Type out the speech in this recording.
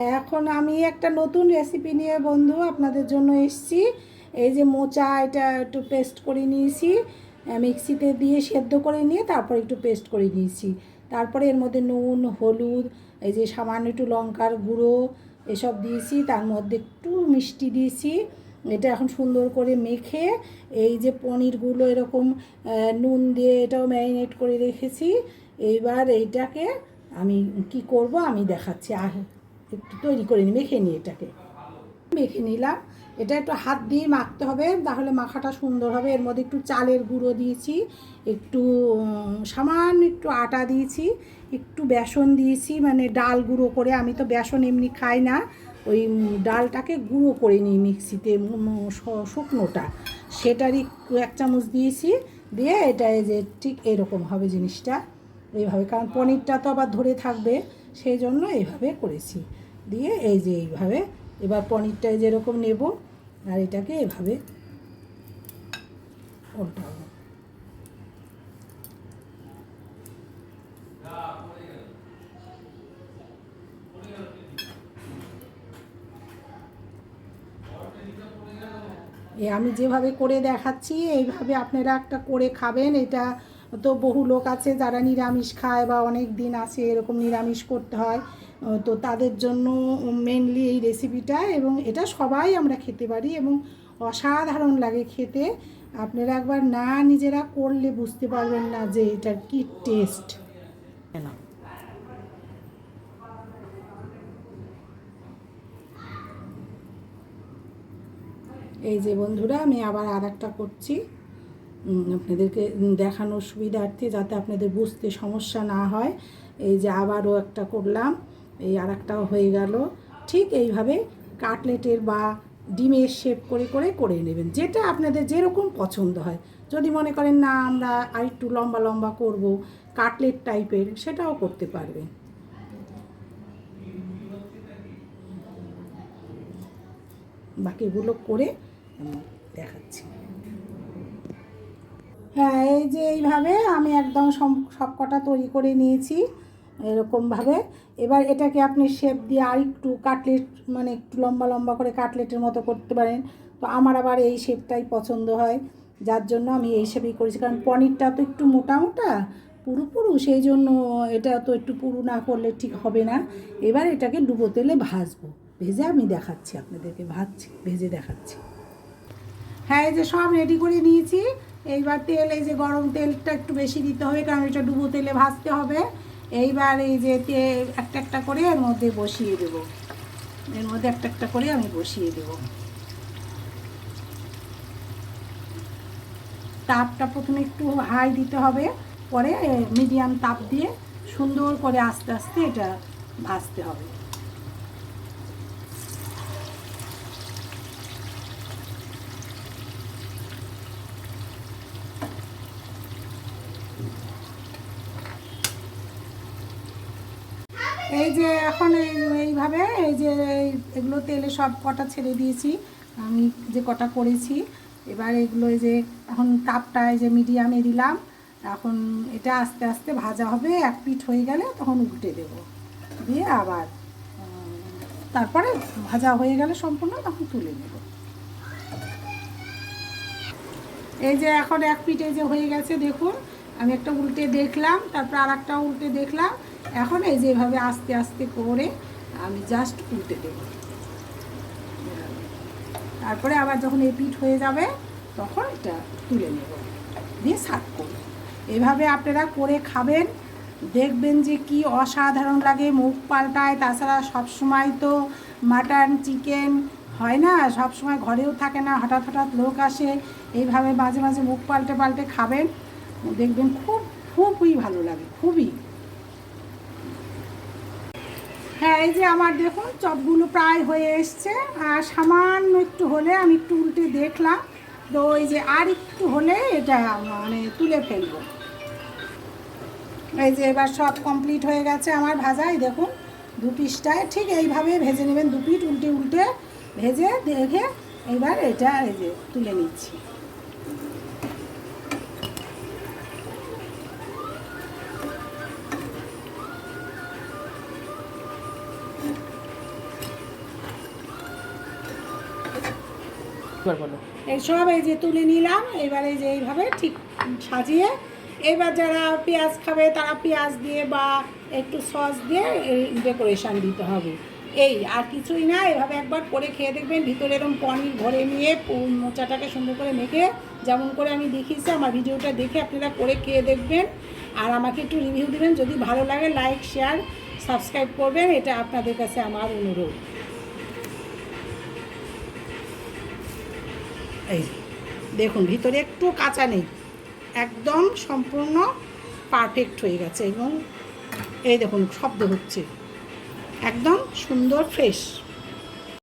এখন আমি একটা নতুন রেসিপি নিয়ে বন্ধু আপনাদের জন্য এসেছি। এই যে মোচা, এটা একটু পেস্ট করে নিয়েছি, মিক্সিতে দিয়ে সেদ্ধ করে নিয়ে তারপর একটু পেস্ট করে নিয়েছি। তারপরে এর মধ্যে নুন, হলুদ, এই যে সামান্য একটু লঙ্কার গুঁড়ো এসব দিয়েছি, তার মধ্যে একটু মিষ্টি দিয়েছি। এটা এখন সুন্দর করে মেখে এই যে পনিরগুলো এরকম নুন দিয়ে এটাও ম্যারিনেট করে রেখেছি। এইবার এইটাকে আমি কি করব আমি দেখাচ্ছি। একটু তৈরি করে মেখে নিই, এটাকে মেখে নিলাম। এটা একটু হাত দিয়ে মাখতে হবে, তাহলে মাখাটা সুন্দর হবে। এর মধ্যে একটু চালের গুঁড়ো দিয়েছি, একটু সামান্য একটু আটা দিয়েছি, একটু বেসন দিয়েছি, মানে ডাল গুঁড়ো করে। আমি তো বেসন এমনি খাই না, ওই ডালটাকে গুঁড়ো করে নিই মিক্সিতে, শুকনোটা, সেটারই 1 চামচ দিয়েছি। দিয়ে এটা এই যে ঠিক এরকম হবে জিনিসটা, এইভাবে, কারণ পনিরটা তো আবার ধরে থাকবে, সেই জন্য এইভাবে করেছি। দিয়ে এই যে এইভাবে এবার পনিরটা যেরকম নেব আর এটাকে এভাবে উল্টাবো। আমি যেভাবে করে দেখাচ্ছি এইভাবে আপনারা একটা করে খাবেন। এটা তো বহু লোক আছে যারা নিরামিষ খায়, বা অনেক দিন আছে এরকম নিরামিষ করতে হয়, তো তাদের জন্য মেনলি এই রেসিপিটা। এবং এটা সবাই আমরা খেতে পারি এবং অসাধারণ লাগে খেতে। আপনারা একবার না নিজেরা করলে বুঝতে পারবেন না যে এটার কী টেস্ট। এই যে বন্ধুরা, আমি আবার আর একটা করছি আপনাদেরকে দেখানোর সুবিধার্থে, যাতে আপনাদের বুঝতে সমস্যা না হয়। এই যে আবারও একটা করলাম, এই আর একটাও হয়ে গেল। ঠিক এইভাবে কাটলেটের বা ডিমের শেপ করে করে করে নেবেন, যেটা আপনাদের যেরকম পছন্দ হয়। যদি মনে করেন না আমরা আর একটু লম্বা লম্বা করব, কাটলেট টাইপের, সেটাও করতে পারবেন। বাকিগুলো করে আমি দেখাচ্ছি। হ্যাঁ, এই যে এইভাবে আমি একদম সব কটা তৈরি করে নিয়েছি এরকমভাবে। এবার এটাকে আপনি শেপ দিয়ে আর একটু কাটলেট, মানে একটু লম্বা লম্বা করে কাটলেটের মতো করতে পারেন। তো আমার আবার এই শেপটাই পছন্দ হয়, যার জন্য আমি এই শেপেই করেছি। কারণ পনিরটা তো একটু মোটা মোটা, পুরু পুরু, সেই জন্য এটা তো একটু পুরু না করলে ঠিক হবে না। এবার এটাকে ডুবো তেলে ভাজবো, ভেজে আমি দেখাচ্ছি আপনাদেরকে, ভেজে দেখাচ্ছি। হ্যাঁ, এই যে সব রেডি করে নিয়েছি। এইবার তেল, এই যে গরম তেলটা একটু বেশি দিতে হবে, কারণ এটা ডুবো তেলে ভাজতে হবে। এইবার এই যে তেল একটা একটা করে এর মধ্যে বসিয়ে দেব, এর মধ্যে একটা একটা করে আমি বসিয়ে দেব। তাপটা প্রথমে একটু হাই দিতে হবে, পরে মিডিয়াম তাপ দিয়ে সুন্দর করে আস্তে আস্তে এটা ভাজতে হবে। এই যে এখন এইভাবে এই যে এগুলো তেলে সব কটা ছেড়ে দিয়েছি আমি, যে কটা করেছি। এবার এগুলো এই যে এখন তাপটা এই যে মিডিয়ামে দিলাম। এখন এটা আস্তে আস্তে ভাজা হবে, এক পিঠ হয়ে গেলে তখন উল্টে দেব, দিয়ে আবার তারপরে ভাজা হয়ে গেলে সম্পূর্ণ তখন তুলে নেব। এই যে এখন এক পিঠে যে হয়ে গেছে দেখুন, আমি একটা উল্টে দেখলাম, তারপর আর একটা উল্টে দেখলাম। এখন এই যে এভাবে আস্তে আস্তে করে আমি জাস্ট উল্টে দেব, তারপরে আবার যখন এই পিঠ হয়ে যাবে তখন এটা তুলে নেব, দিয়ে সার্ভ করব। এভাবে আপনারা করে খাবেন, দেখবেন যে কি অসাধারণ লাগে, মুখ পাল্টায়। তাছাড়া সবসময় তো মাটন চিকেন হয় না, সবসময় ঘরেও থাকে না, হঠাৎ হঠাৎ লোক আসে। এইভাবে মাঝে মাঝে মুখ পাল্টে পাল্টে খাবেন, দেখবেন খুবই ভালো লাগে, খুবই। হ্যাঁ, এই যে আমার দেখুন চপগুলো প্রায় হয়ে এসছে, আর সামান্য একটু হলে আমি একটু উল্টে দেখলাম, তো ওই যে আর একটু হলে এটা মানে তুলে ফেলবো। এই যে এবার সব কমপ্লিট হয়ে গেছে আমার ভাজাই, দেখুন দু পিসটায় ঠিক এইভাবে ভেজে নেবেন, দু পিঠ উল্টে উল্টে ভেজে দেখে এবার এটা এই যে তুলে নিচ্ছি। এবার বলো। এই সব এই যে তুলে নিলাম, এবারে যে এইভাবে ঠিক সাজিয়ে, এবার যারা পেঁয়াজ খাবে তারা পেঁয়াজ দিয়ে বা একটু সস দিয়ে এই ডেকোরেশন দিতে হবে। এই আর কিছুই না, এভাবে একবার করে খেয়ে দেখবেন। ভিতরে এরকম পনির ভরে নিয়ে মোচাটাকে সুন্দর করে মেখে যেমন করে আমি দেখিয়েছি, আমার ভিডিওটা দেখে আপনারা করে খেয়ে দেখবেন, আর আমাকে একটু রিভিউ দেবেন। যদি ভালো লাগে লাইক শেয়ার সাবস্ক্রাইব করবেন, এটা আপনাদের কাছে আমার অনুরোধ। এই দেখুন ভিতরে একটু কাঁচা নেই, একদম সম্পূর্ণ পারফেক্ট হয়ে গেছে, এবং এই দেখুন শব্দ হচ্ছে, একদম সুন্দর ফ্রেশ।